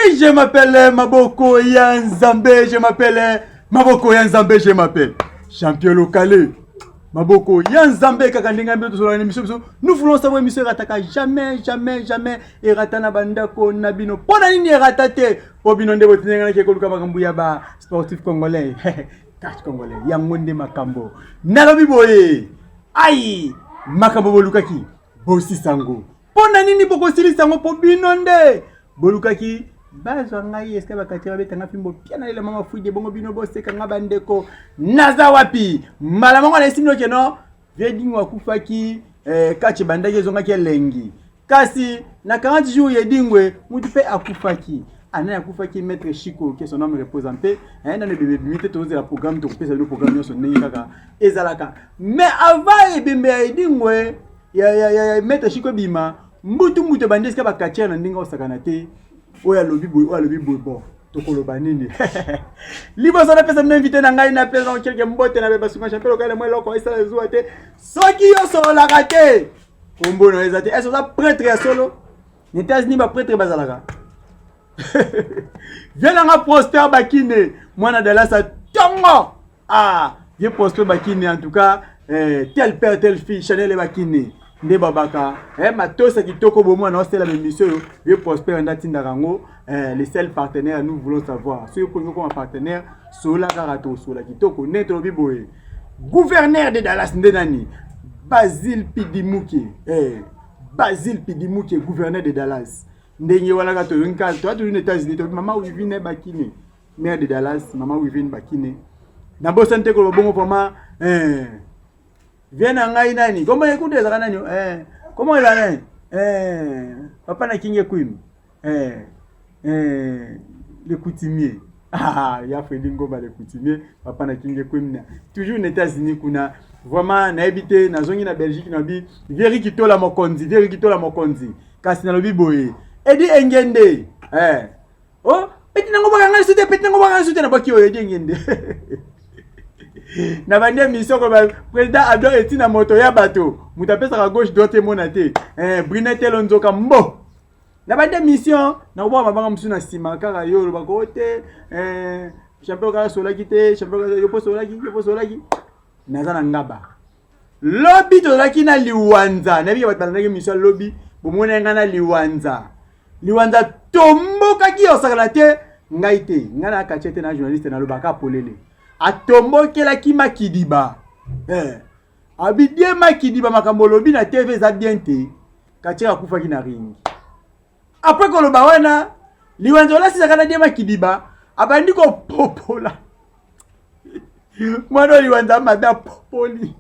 Oui, je m'appelle Maboko Yanzambe, je m'appelle Maboko Yanzambe, je m'appelle champion local. Maboko Yanzambe kakandinga mbeto sur l'émission. Nous voulons savoir émission rataka jamais et ratana bandako nabino. Pona nini ratate Obino ndebo tinenga ke koluka makambu ya ba sportif congolais. Catch congolais yangonde makambo. Nalobi boye. Aïe makambo bolukaki. Bosi sango. Pona nini boko sili sango po binonde. Bolukaki bazwa ngai eska bakatira betanga fimbo piana ile mama fuide bongo bino boseka nga bandeko naza wapi mala mongo na simino keno veding wakufaki kache bandage zonga ke lengi kasi na 40 jours yedingwe mutu pe akufaki ana akufaki maître Chico qui son nom repose en paix na ne bébé bimite toze la programme to kopesa le programme so nengi kaka ezalaka mais avant ebembe yedingwe ya maître Chico bima mutu bandeska bakatira na ndinga osakana te oya lobi bon tokoloba nini liboso na pesa m'inviter na ngai na pesa quelque mbote na beba suma champion local moi loko isa ezwa te soki yo solo la raté kombo no ezate est-ce ça prêtre ya solo ni États-Unis ba prêtre bazalaka viens nga Prosper Bakine mwana de la sa tongo viens Prosper Bakine en tout cas tel père telle fille Chanel Bakine nde babaka matosa kitoko bomo na hostel la émission vieux Prosper ndatinda rango les seuls partenaires nous voulons savoir ceux qui sont comme partenaire sola karato sola kitoko neto biboye gouverneur de Dallas ndenani Basile Pidimuke gouverneur de Dallas ndenge wala ka to nka to atu aux États-Unis to mama Wivine Bakine maire de Dallas mama Wivine Bakine na bosante ko bongo poma viens na ngai nani comment écoute ça nani comment il a papa na kinge queen le coutumier ya Fredingo ba le coutumier papa na kinge queen toujours aux États-Unis kuna vraiment na habité na zongi na Belgique na bi veri kitola mokonzi kasi na lobi boye edi engende oh peti nango baka sute na baki edi engende na bande mission ko président adore etina moto ya bato mutapesa ka gauche droite monate Brinette Lonzoka mbo na bande mission na bo mabanga musuna sima kaka yo lo bakote champion ka solaki te champion yo po solaki nazana ngaba lobby to laki na liwanza na biya batalanga mission lobby bomona ngana liwanza tomboka ki osakala te ngaite ngana kachete na journaliste na lobaka polele atombokela ki Makidiba abidie Makidiba makambo lobi na TV za biente katika kufaki na ringi après ko loba wana liwanzo la sisa kana die Makidiba abandi ko popola mwana liwanza mabia popoli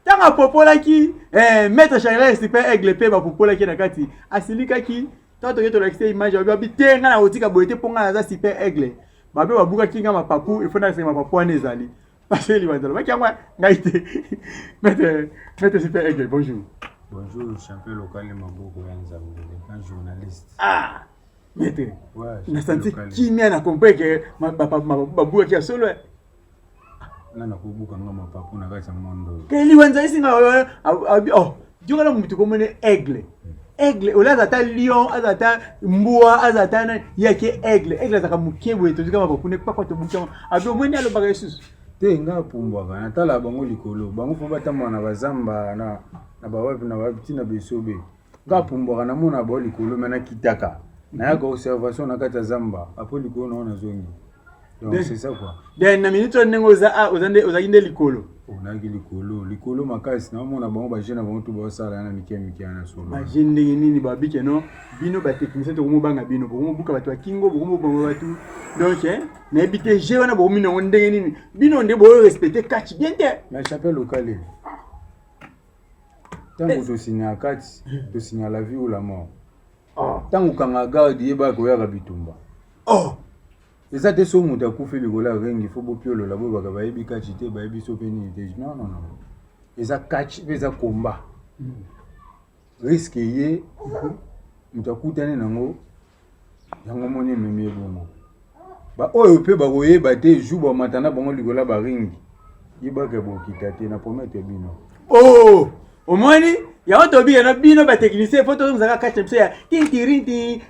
tanga popola ki maître Charles super aigle pe ba popola ki na kati asilika ki toto yeto la image abi tenga na otika boyete ponga za super aigle babe babuka kinga mapapu ifona sema mapapu anezali parce que libanzalo bakangwa ngaite mette super aigle bonjour champion local Maboko Yanzambe un journaliste mette na senti kimia na comprendre que babuka kia solo na kubuka nga mapapu na kati mondo ke libanza isinga jongala mutu komone aigle olazata lion azata mbua azata yake aigle azaka mukebo eto zika mapopune kwa to bukya ado mwene alo baga yesus te nga pumbwa kana tala bango likolo bango fo batamba na bazamba na bawapi na babitina besobe nga pumbwa kana mona ba likolo mena kitaka na yako observation na kata zamba apo likolo na zongi donc c'est ça quoi na minute nengo za ozande likolo onaki likolo makasi na mona bango ba jeune bango to ba sala na mikia na solo ba jeune nini ba bike no bino ba technicien to mo banga bino bo buka batu akingo bo mo bango batu donc na ebite je wana bo mino ndenge nini bino nde bo respecter catch bien te na chapelle locale tango to signa kati to signa la vie ou la mort tango kanga garde yeba ko ya bitumba eza te so muta kufi ligola rengi fo bo piolo la bo baka ba yebi catch te ba yebi so peni te non eza catch eza combat risque ye mutakutane nango yango moni memi bongo ba oyo pe ba koyeba te juba matana bango ligola ba ringi yeba ke bo kitate na promettre bino omoni ya otobi na bino ba technicien photo muzaka catch mse ya tintirinti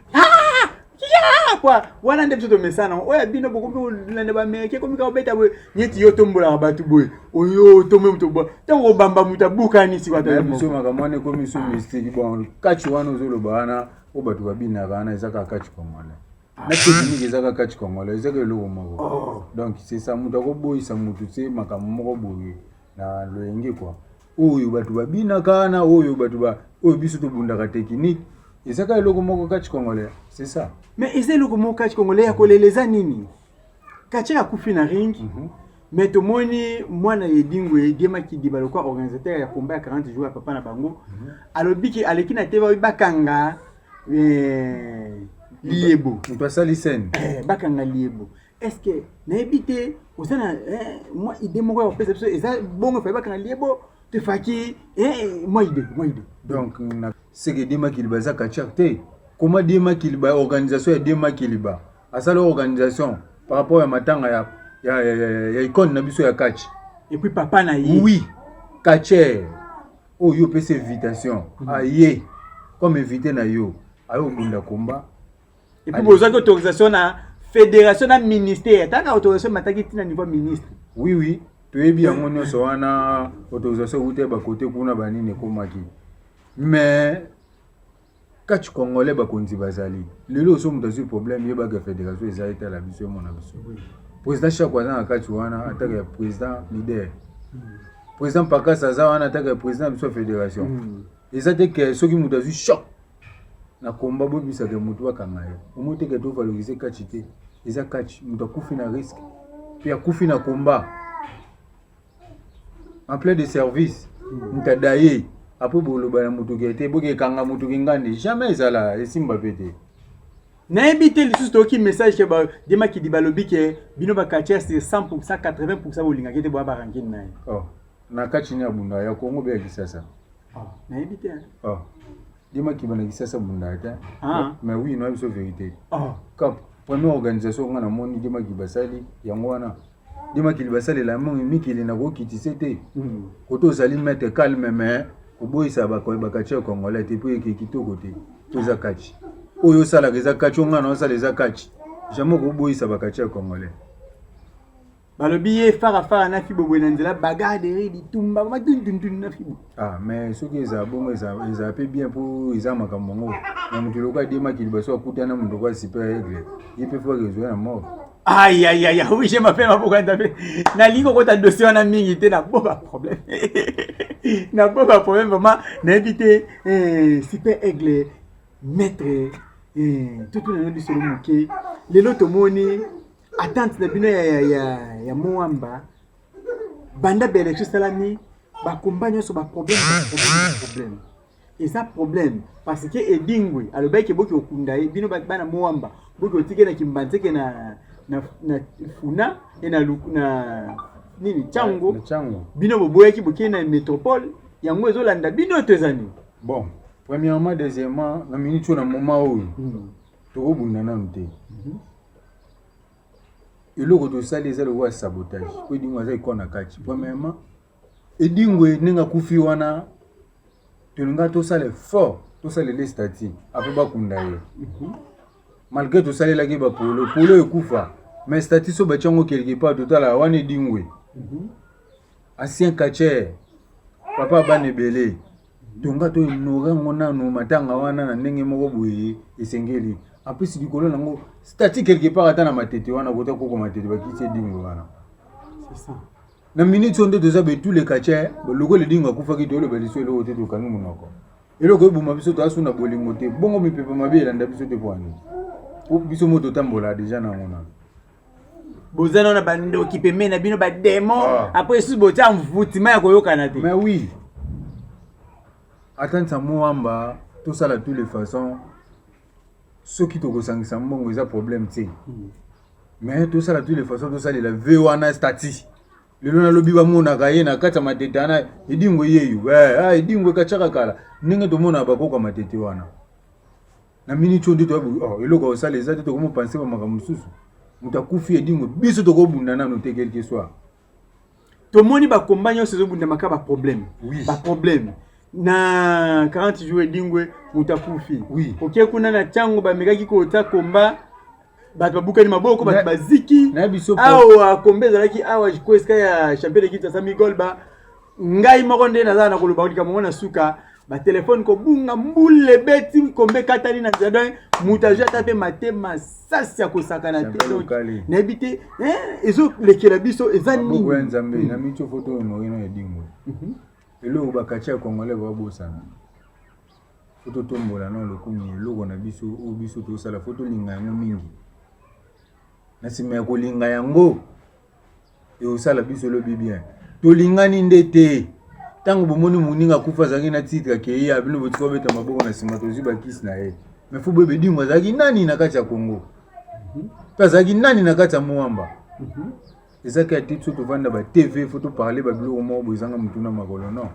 kwa wana nde biso mesana oya bino boko lande ba Amerika komi ka obeta we nyeti yo tombola batu boy oyo tombe muto bo tango bamba mutabuka ni si wata biso makamane komi so mystique bon kachi wana ozolo bana o batu babina bana ezaka kachi komala na technique ezaka kachi komala ezaka eloko moko donc c'est ça muta ko boyisa mutu se makambo moko boye na loyenge quoi oyo batu babina kana oyo batu ba oyo biso to bundaka technique ezaka eloko moko kachi komala c'est ça. Mais ese eloko moko kachi komala ya koleleza nini kachi ya kufina ring mais to moni mwana Edingwe Diema Kidiba le quoi organisateur ya combat 40 jours papa na bango alobiki alekina teva bakanga liebo to sali scène bakanga liebo est-ce que na ebité osana moi idée moko ya pesa biso eza bongo fa bakanga liebo te faki moi idée donc na c'est que Diema Kidiba za kacharte comment Diema Kidiba organisation ya Diema Kidiba asala organisation par rapport à matanga ya icône na biso ya catch et puis papa na yi oui catcher oh yo pese invitation aye comme invité na yo ayo bunda combat et puis besoin d'autorisation na fédération na ministère taka autorisation mataki tina niveau ministre oui to yebi yango nyonso wana autorisation ute ba côté kuna banini komaki mais catch congolais ba konzi bazali lelo so mutazu problème yeba ka fédération ezalita la biso mona biso président Chakwaza na kati wana ataka ya président leader président Pakasa za wana ataka ya président biso fédération ezate ke soki mutu azu choc na komba bo bisa ke mutu akanga ye omote ke to valoriser kati te eza kati mutu akufi na risque puis akufi na komba en plein de service mutadaye après boloba na mutu ke te boke kanga mutu ngandi jamais ezala esimba pete na ebité lisusu toki message ke ba Diema Kidiba lobi ke bino ba katia c'est 100% 80% bolinga kete bo ba rangine na na kati ni abunda ya Kongo be kisasa na ebité Diema Kidiba na kisasa bunda ta mais oui no biso vérité cap première organisation ngana moni Diema Kidiba sali yango wana Diema Kidiba sali la moni mikili na ko kitisete koto sali mettre calme mais oboyisa ba ko ba katia Congolais te puis kitoko te toza kati oyo sala geza kachi ngana osala eza kachi jamais ko boyisa bakati ya Congolais balobi ye fara na fibo bwena nzela bagade bitumba matundundun na fibo mais soki eza bongo eza pe bien pour eza makambo ngo na mutu loka Diema Kidiba so akutana mutu kwa super aigle yepe fois que zoya na mort aïe oui je m'appelle ma pourquoi taper na lingo ko ta dossier na mingi te na boba problème vraiment na éviter super aigle maître tout le monde sur le moqué les loto moni attente na bino ya Moamba banda belection salami ba compagne so ba problème et ça problème parce que Edingwe alobaki boki okunda bino ba bana Moamba boki otike na kimbanzeke na funa et na nini chango bino boboyaki boki na métropole yango ezolanda bino tezani bon premièrement deuxièmement na minute na moment où to bunda na nte eloko to sali ezalo wa sabotage ko Edingwe za ikona kati premièrement Edingwe ninga kufi wana to nga to sale fort to sale les stati après ba kunda ye malgré to sale la ke ba polo ekufa mais stati so ba chango quelque part total wana Edingwe ancien catcher papa banebele donga to inora ngona no matanga wana na ndenge moko boye esengeli en plus likolo nango statique quelque part ata na matete wana kota koko matete bakisi Edingwe wana c'est ça na minute onde toza be tous les catchers loko le Edingwe akufa ki to le baliso le wote to kanu munoko eloko ebuma biso to asuna bolingo te bongo mipepe mabela nda biso te poani po biso moto tambola déjà na ngona bozana na bando ki peme na bino ba démon après sous botia mvutima ya koyokana te mais oui attends Moamba tout ça de toutes les façons ceux qui te ressentent mbongo ils a problème tu mais tout ça de toutes les façons tout ça la V1 stati le na lobi ba mona kaye na kata matete ana Edingwe yeyu Edingwe kachaka kala ninga to mona ba ko matete wana na minute onde to eloko osala ezate to komo penser ba makambo susu mutakufi Edingwe biso to ko bunda na no te quelque soit to moni ba compagnon sezo bunda makaba problème oui. Ba problème na 40 jours Edingwe mutakufi oui. OK kuna na chango ba megaki ko ta komba bato babukani maboko bato baziki na biso awa kombeza laki awa jikoeska ya champion de Kinshasa Migolba ngai moko nde nazala na koloba olika mongo na suka ba telefone ko bunga mbule beti kombe katali na jardin mutaja tape matema sasi ya kosakana te na ebite ezo lekela biso ezani ni nzambe na micho photo no ya dingo elo bakacha kongole ba bosana photo tombola na lokuni logo na biso o biso to sala photo linga yango mingi na sima ya kolinga yango e osala biso lo bien tolingani ndete tango bomoni muninga kufa zangi na titre ke ya bino botiko beta maboko na sima to ziba kisi na ye me fu bebe dingo zaki nani na kati ya Kongo pa zaki nani na kati ya Muamba ezaka titre to vanda ba TV photo parler ba bilo mo bozanga mutuna makolo non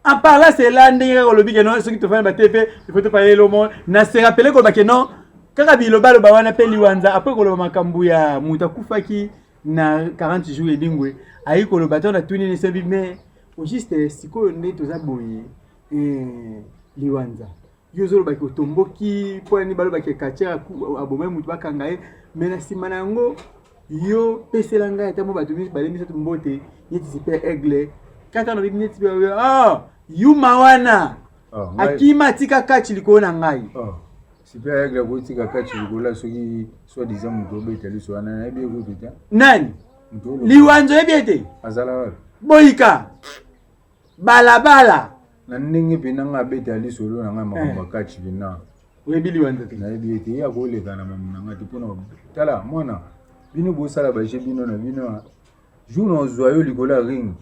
à part là c'est là ndenge ko lobi ke non ce qui te fait ba TV il faut te parler le monde na se rappeler ko ba ke non kaka biloba lo ba wana pe liwanza après ko lo makambu ya muta kufaki na 40 jours edingwe ayi ko lo bato na tuni ne sebi mais au juste siko nde toza boye liwanza yozo lo ba ko tomboki po ni balo ba ke katia abomai mutu bakanga ye mais na sima na ngo yo pesela ngai tamo bato bis balemi sa mbote yeti super aigle kaka no bibi neti yuma wana akima tika kachi liko na ngai super aigle ko tika kachi liko la soki soit disant mutu obeteli so wana na ebi ko tuta nani liwanzo ebiete azala boyika balabala na ndenge pe nanga beteli solo nanga makomba kachi bina webi liwanzo na ebiete ya ko leka na mamunanga tipona tala mona bino bosala ba je bino na bino jour no zoyo likola ring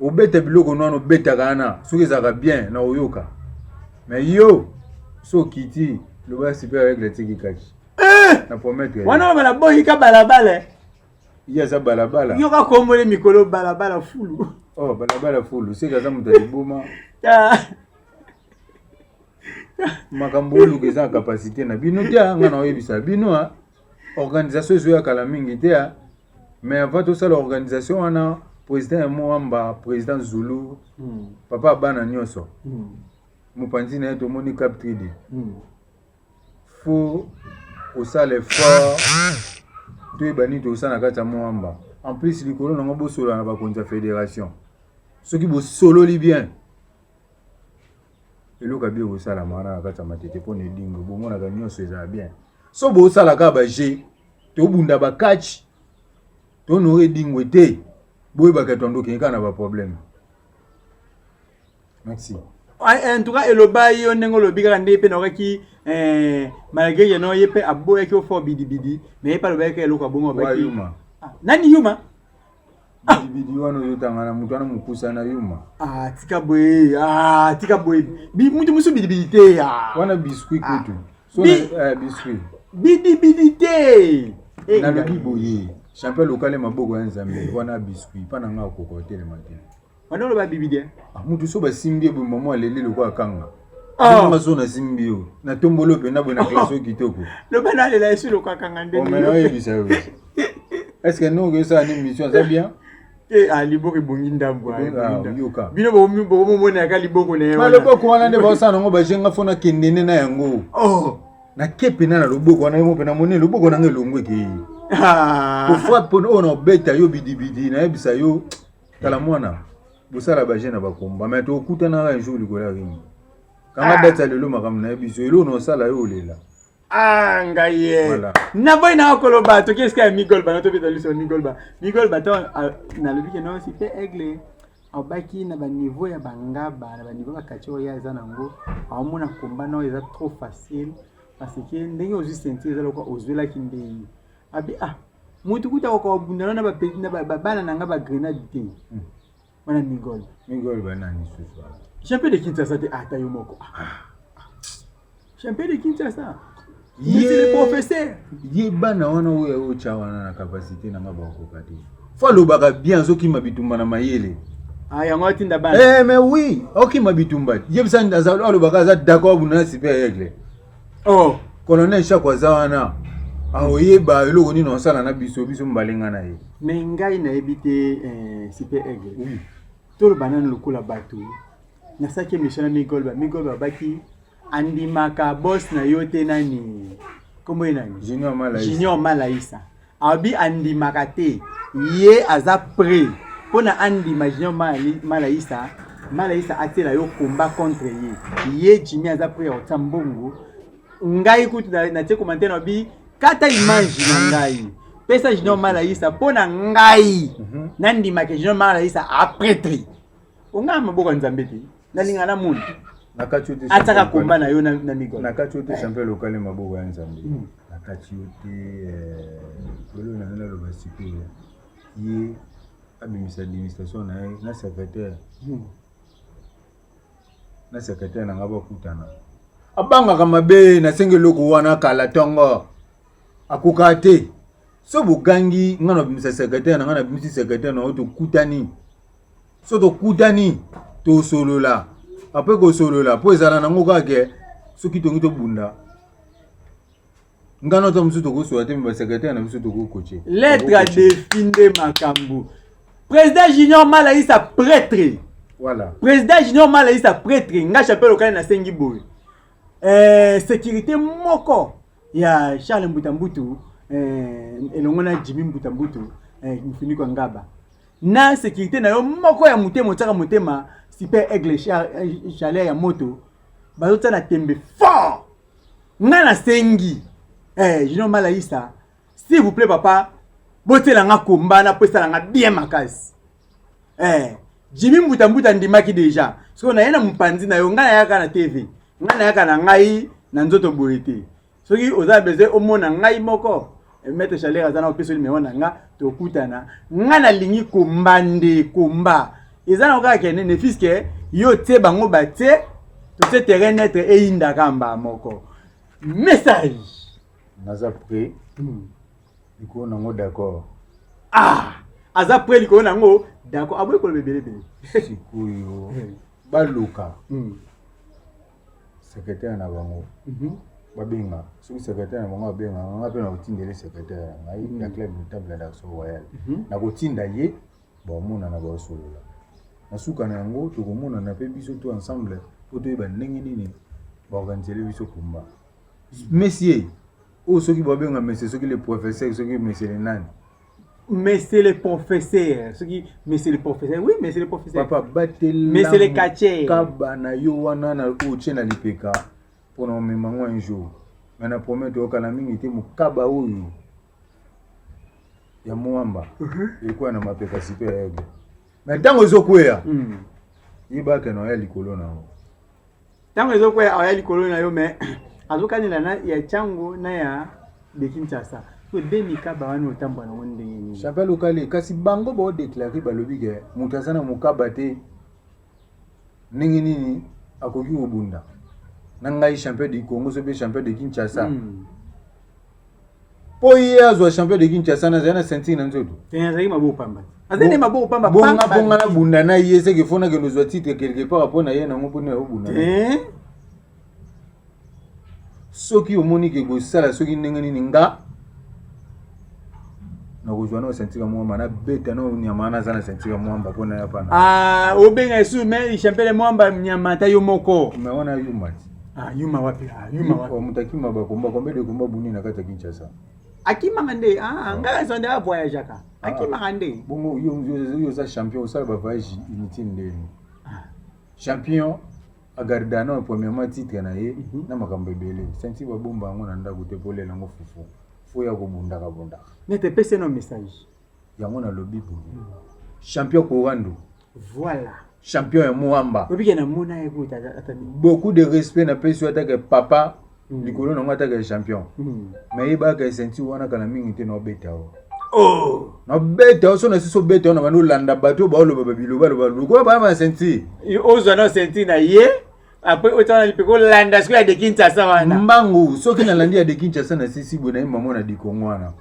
obeta biloko nono beta kana soki zaka bien na oyoka mais yo so kiti le ba super avec le tiki kachi na promettre wana bala boyika balabala iya za balabala yo ka kombole mikolo balabala fulu balabala fulu c'est kaza mutali boma makambo lukeza capacité na bino tia ngana oyebisa bino organisation zo ya kala mingi te mais avant tout ça l'organisation wana président Muamba président Zulu papa bana nyoso mopanzi na to moni cap 3D faut osala effort to ebani to osana kata Muamba en plus likolo na ngo solo na ba konza fédération soki bo solo li bien eloka bi osala mara kata matete pone dingo bo mona ka nyoso eza bien so bo sala ka ba je to bunda ba catch to no edingwe te boy ba ka tondo ke kana ba problème merci en tout cas eloba yo nengo lobika nde pe no ki malgré ye no yepe aboya ki ofo bidi mais pas le ba ka eloka bongo ba ki nani yuma bidi wano yo tangana mutu ana mukusa na yuma tika boy bi mutu musu bidi te wana biscuit kutu so biscuit bidi te na biboye champion local maboko ya nzambe wana biscuit pana nga kokote le matin wana lo ba bibide mutu so ba simbi bo maman alele lokwa kanga nga so na simbi yo na tombolo pe na bona classe kitoko lo bana le la sur lokwa kanga ndeni o mena yebisa yo est-ce que nous que ça une mission ça bien liboko bongi ndambo yoka bino bo mona ka liboko ne ma loboko wana nde ba sana ngo ba jenga fona kendene na yango na kepe na loboko wana mo pe na moni loboko na ngelongwe ke ko frappe pono ona beta yo bidi na ebisa yo kala mwana bosala ba jena ba komba mais to kutana un jour likola ringi kanga data lelo makam na ebiso elo no sala yo lela ngaye na boy na koloba to qu'est-ce qu'il Migolba na to beta luso Migolba to na lobi ke non c'était aigle abaki na ba niveau ya bangaba na ba niveau ba kacho ya za nango amona komba no eza trop facile parce que ndenge ozu sentir ezalo ko ozwela kinde abi mutu kuta ko bundana na ba petit na ba bana nanga ba grenade te wana Migolba nani susu champion de Kinshasa te ata yo moko champion de Kinshasa le professeur bana wana oyo chawana na capacité na ngaba ko kati faut le baka bien soki mabitumba na mayele yango tinda bana mais oui OK mabitumba yebisa ndaza lo baka za d'accord buna super aigle colonel chaque zawana oyeba eloko ni no sala na biso mbalenga na ye mais ngai na ebite super aigle to le banana lokola bato na saki mission na Migolba baki andimaka boss na yo te nani Comment il a Junior Malaïsa. Abi Andi Makate. Yé aza prêt. Pour na Andi Junior Malaïsa. Malaïsa a été là au combat contre yé. Yé Jimmy aza prêt au Tambongo. Ngai kutu na te commenter na bi. Kata image na ngai. Pesa Junior Malaïsa. Pour na ngai. Nandi Makate Junior Malaïsa a prêtri. Onga maboko nzambeti. Nalinga na muntu. Ataka komba na yo na migo. Nakati yote champion local maboko ya nzambe. Nakati yote lolo na nana lo basiko ye abimisa administration na secrétaire. Na secrétaire na ngaba kutana. Abanga kama be na senge loko wana kala tongo. Akuka te. So bugangi ngana bimisa secrétaire na ngana bimisi secrétaire na oto kutani. So to kutani to solo la. Après que solo la po ezala nango kake soki tongi to bunda. Ngano to msuto ko so ate mba secrétaire na msuto ko coacher. Lettre définde makambu. Président Junior Malaïsa prêtre. Voilà. Président Junior Malaïsa prêtre nga chapelle lokale na sengi boy. Sécurité moko ya Charles Mbutambutu elongo na Jimmy Mbutambutu mfuniko ngaba. Na sécurité na yo moko ya mutema otaka mutema super aigle chalet ya moto bazota na tembe fort nga na sengi Junior Malaïsa s'il vous plaît papa botela nga komba na pesa nga bien makasi Jimmy Mbutambuta ndimaki déjà so na yena mpanzi na yo nga na yaka na TV nga na yaka na ngai na nzoto boyete soki oza beze omona ngai moko maître chalet azana opesoli meona nga tokutana nga na lingi kombande komba ezana okaka ne fiske yo te bango bate to se terrain net e inda kamba moko message naza prêt iko nango d'accord aza prêt liko nango d'accord aboy ko bebele bele sikuyo baluka secrétaire na bango babenga soki secrétaire na bango babenga nga pe na kotindele secrétaire ngai na club notable d'action royale na kotinda ye bomona na basolola nasuka na yango tokomona na pe biso to ensemble po toyeba ndenge nini baorganisele biso komba messieurs o soki babenga messieurs soki le professeur soki monsieur le nani monsieur le professeur soki monsieur le professeur oui monsieur le professeur papa batela monsieur le catcher kaba na yo wana na oche na lipeka pour na memango un jour mais na promettre okala mingi te mukaba oyo ya muamba ilikuwa na mapeka super aigle mais tango ezokwea yibaka na ya likolo na yo tango ezokwea ya likolo na yo mais azokanela na ya chango na ya de Kinshasa to demi kaba wana otambwa na ndenge nini chapelle lokale kasi bango bo déclarer balobi ke mutazana mukaba te ndenge nini akoki obunda na ngai champion du Congo so be champion de Kinshasa po ye azwa champion de Kinshasa na zana ceinture na nzoto tenzaki mabo pamba azene mabo pamba bonga na bunda na ye se ke fona ke nozwa titre quelque part apona ye na ngo na obunda soki omoni ke go sala soki ndenge nini nga na kozwa na ceinture mwamba na beta na nyama na zana ceinture mwamba pona ya pana obenga esu mais champion mwamba nyama ta yo moko umeona yuma yuma wapi yuma wapi mutakima bakomba kombe de komba buni na kata Kinshasa akimanga nde ngaka sonde a voyage aka akimanga nde bongo yo za champion ça va voyage inutile ndeni champion agardana premièrement titre na ye na makambo ebele senti ba bomba ngo na ndako te polela ngo fufu fo ya ko bunda ka bunda mais te pese no message yango na lobby pour champion Korando voilà champion ya Muamba obike na mona ekuta atani beaucoup de respect na peso ataka papa likolo na ngata ka champion mais yeba ka senti wana kana mingi te no beta na beta so na siso beta na banu landa bato ba lo babilo ba lo ko ba ma senti ozo na senti na ye après otana lipeko landa siko ya de Kinshasa wana mbangu soki na landi ya de Kinshasa na sisi bo na imamo na di Kongo wana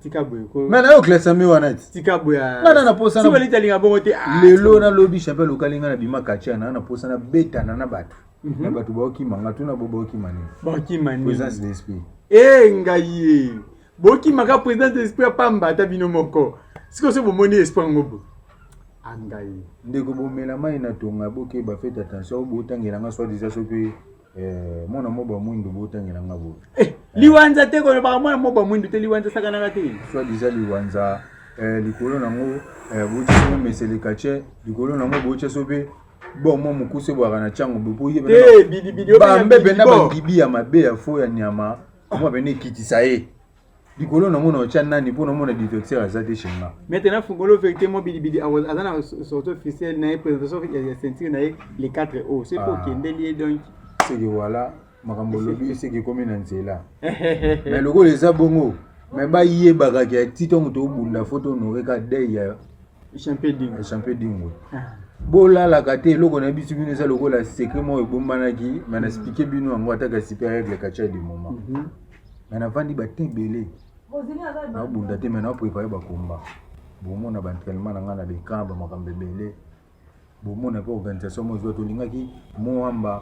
tika boy ko mais na yo classement wana tika boy na posa na siko litalinga bongo te lelo na lobby chapelle lokalinga na bima kacha na posa na beta na bato na bato ba okimanga tuna bobo okimani présence d'esprit ngai bokimaka présence d'esprit pamba ta bino moko siko so bomoni espoir ngobo angai ndeko bomela mai na tonga boke ba fait attention bo tangela nga soit déjà soki mwana moba mwindu botangela ngabo liwanza te ko ba mwana moba mwindu te liwanza sakana kati soit déjà liwanza likolo nango botiso mesele kache likolo nango boche sope bon mo mukuse bwa kana chango bupo yebe bidi ba mbebe na bangibi ya mabe ya fo ya nyama mo bene kitisa ye likolo nango na cha nani po na mona directeur azate chenga maintenant fungolo vérité mo bidi azana sorte officiel na présentation ya sentir na les 4 O c'est pour kende lié donc c'est que voilà makambo lobi c'est que comme na nzela mais loko les abongo mais ba yeba ka ke tito muto bunda photo no reka day ya champion dingo bola la kate loko na bisu bino za loko la secret mo ebombanaki mais na expliquer bino ngo ataka super règle kacha du moment mais na vandi ba tebele na bunda te mais na préparer ba combat bomo na ba entraînement na ngana de camp ba makambe bele bomo na po organisation mo zo to lingaki mo amba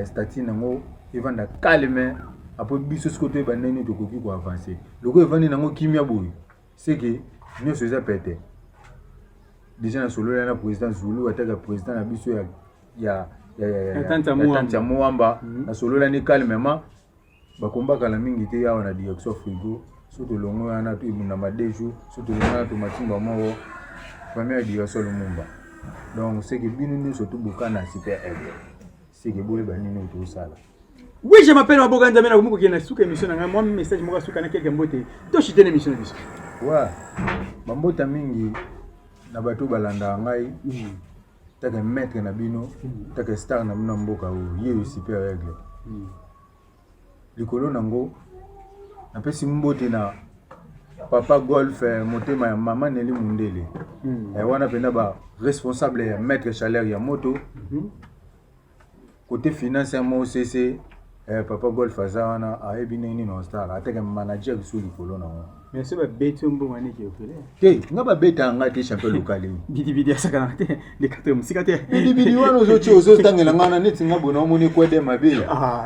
statut nango evanda calme après biso skoto ba nene to koki ko avancer loko evandi nango kimia boy c'est que nous se za pété déjà na solo na président Zulu ataka président na biso ya tanta muamba na solo la ni calmement ba kombaka la mingi te yawa na direction frigo surtout longo na to ibuna madeju surtout na to matimba mo première direction lumumba donc c'est que binu surtout bukana super aigle c'est que boule ba nini to sala. Oui, je m'appelle Maboka Nzamena Kumbuko qui est na souka émission na moi message mo ka souka na quelqu'un mbote to chite na émission na biso wa bambota mingi na bato balanda ngai taka maître na bino taka star na bino mboka o ye super règle likolo nango na pesi mbote na papa golf motema ya mama Neli Mundele wana penda ba responsable ya maître chaleur ya moto côté finance ya mo CC papa golf azawana a ebineni no star ataka manager sur likolo nango. Merci ba beto mbongani ki ofele. Te ngaba beta ngati champion local. Bidi asaka te les 4 musika te. Bidi wana ozo tangela ngana neti ngabona omoni kwede mabe.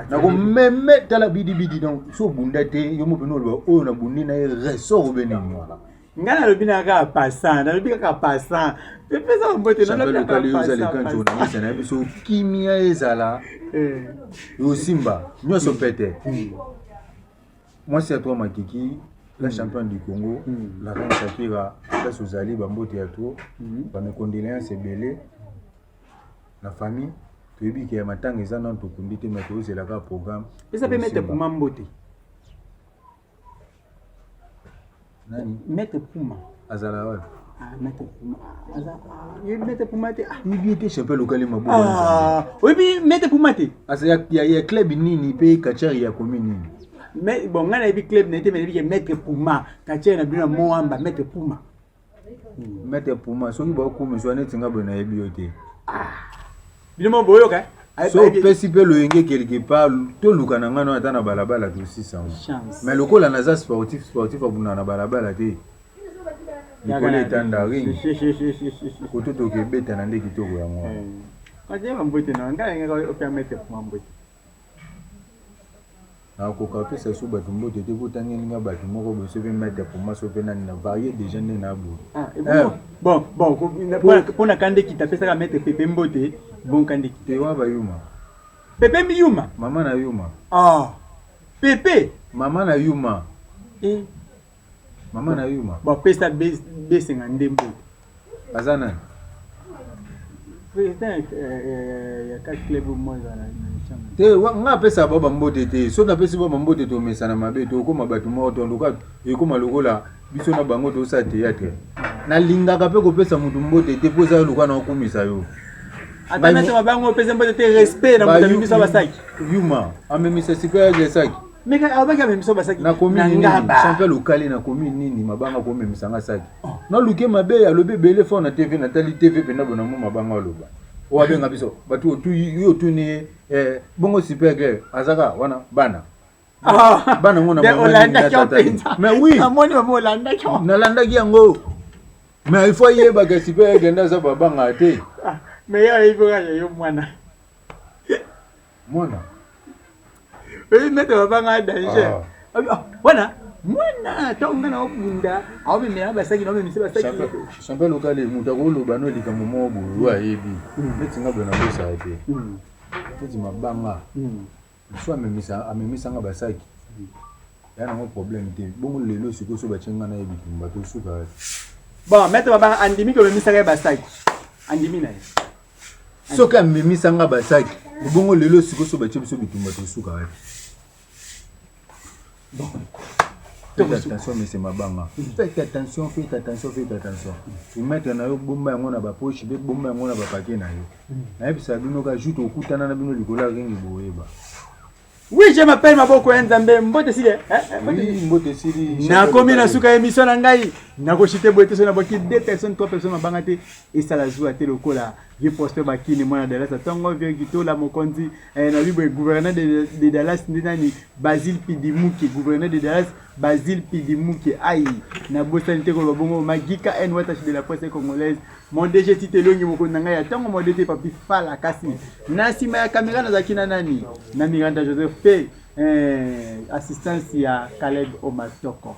Na ko meme tala bidi donc so bunda te yo mo bino lo o na bundi na resort beneni wala. Ngana lo bina ka passant, na lo bina ka passant. Pepe za mbote na lo bina ka passant. Na biso kimia ezala. Yo Simba, nyoso pete. Moi c'est à toi Makiki. La championne du Congo, la reine Shakira, la Souzali, Bambote à tout, mes condoléances et belé, la famille, tu es bien qu'il y a maintenant les gens qui ont dit que c'est le programme. Et ça peut mettre pour Mambote. Mettre pour moi. Azalawa. Mettre pour moi. Il mettre pour moi. Il était champion local ma boue. Oui, puis mettre pour moi. Il y a club ni pays Kachari ya commune. Mais bon, on a un club n'était mais il mettre pour moi. Quand tu as bien Moamba mettre pour moi. Mettre pour moi. So iba ko monsieur ne tinga bona ebiote. Bilimo boyo ka. So pesipe lo yenge quelque part to luka na ngana ata na balabala to 600. Mais lokola na za sportif abuna na balabala te. Nikole tanda ring. Koto to ke beta na ndeki to ya mwa. Kaje mambote na ngala ngala permettre pour mambote. Na koka pesa su batu mbote te botangi nga batu moko bo sebe mettre pour moi sope na varier des jeunes na bo. Bon pour na kande ki ta pesa ka mettre pepe mbote bon kande ki te wa ba yuma. Pepe mi yuma. Mama na yuma. Pepe. Mama na yuma. Mama na yuma. Bon pesa bese ngande mbote. Azana. Président ya ka club mo za te nga pesa baba mbote te so na pesa baba mbote to mesana mabe to ko mabatu mo to ndoka e ko malukola biso na bango to sa théâtre na linga ka pe ko pesa mutu mbote te poza luka na okumisa yo atana te mabango pesa mbote te respect na mutu biso basaki yuma amemisa super ya saki meka abaka memisa basaki na commune champion local na commune nini mabanga ko memisa nga saki na luke mabe ya lobe bele fona TV na tali TV pe na bona mo mabanga loba o abenga biso batu tu yo tu ni bongo super girl azaka wana bana bana ngona mais oui amoni mama olanda kyo na landa yango mais il faut yeba que super girl ndaza babanga te mais ya iboga yo mwana oui mete babanga danger wana mwana tonga na obunda aobe me basaki no me misi basaki champion local muta ko loba no likambo mo bo wa yebi netinga bona bosa ete eti mabanga soit amemisa nga basaki ya nango problème te bongo lelo siko so bachenga na ebitumba to suka bon maître Mabanga andimi ko memisa ka basaki andimi na soki amemisa nga basaki bongo lelo siko so bache biso bitumba to suka bon faites attention mais c'est Mabanga faites attention mettre na yo bomba yango na ba poche be bomba yango na ba paquet na yo na yebisa bino ka juste okutana na bino likola ringi boyeba. Oui, je m'appelle Maboko Nzambe Mbote Sidi. Mbote Sidi. Na komi na suka émission na ngai. Na ko chité boite so na baki 2 personnes 3 personnes Mabanga te et ça la joue à telokola. Je poste baki ni mwana Dallas tongo vient kito la mokonzi na libre gouverneur de Dallas ndani Basile Pidimuki gouverneur de Dallas Basile Pidimuki ai na bosanité ko bongo magika en watashi de la presse congolaise. Mon DG Titelongi mokonzi ngai ya tongo modete papi fala kasi. Na sima ya caméra na zakina nani na Miranda Joseph P assistance ya Caleb Omatoko.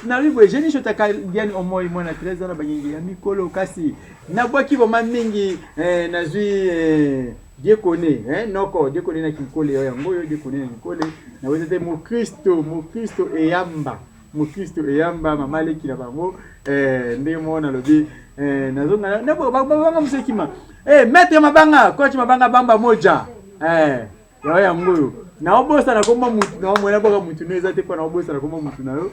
Na libre je ni chota bien au moins moi na 13 ans na bangi ya mikolo kasi na boki boma mingi na zui diekone noko diekone na kikole yo yango yo diekone na kikole na wezete mo Kristo eyamba mama leki na bango ndemo na lobi nazonga na banga musekima maître Mabanga coach Mabanga bamba moja yo yango yo na obosa na komba mutu na mwana boka mutu no ezate pa na obosa na komba mutu na yo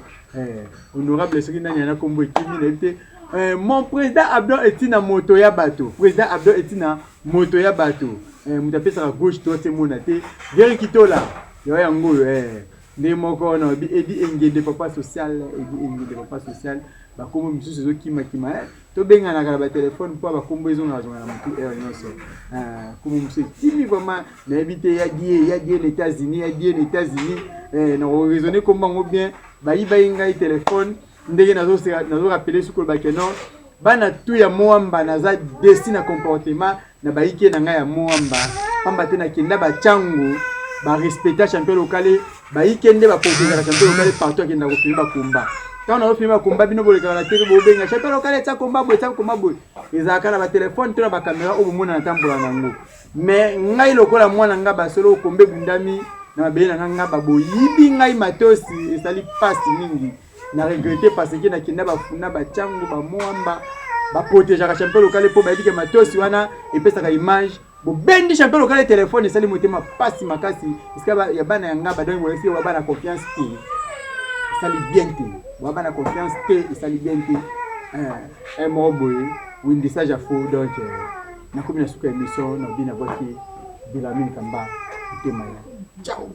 honorable soki nani na kombo ekimi na ete mon président Abdon etina moto ya bato président Abdon etina moto ya bato mutapesa ka gauche to te mona te veri kitola yo yango ndi moko na edi engende papa social ba kombo misusu zo kima to benga na ba téléphone po ba kombo ezo na zonga na mutu nyonso kombo musu timi vraiment na ebite ya die les États-Unis na raisonner comme bango bien ba ngai téléphone ndenge nazo rappeler sukolo ba kenon bana tu ya moamba naza destiny na comportement na baike na ngai ya moamba pamba te na kenda ba changu ba respecter champion local baike nde ba protéger la champion local partout akenda ko filma komba quand on filma komba bino boleka na télé bo benga champion local ta komba boy ezaka na ba téléphone to na ba caméra o bomona na tambola nango mais ngai lokola mwana nga ba solo kombe bundami na mabele na nga ba boyibi ngai matosi esali passe mingi na regretter parce que na kinda ba funa ba changu ba moamba ba protéger la champion local po ba dike matosi wana epesa ka image bo bendi champion local téléphone esali motema passe makasi iska ya bana yanga ba donc wesi wa bana confiance te esali bien te wa bana confiance te esali bien te mo boy windi sage fo donc na komi na suka émission na bina boki bila mini kamba tema ya ciao.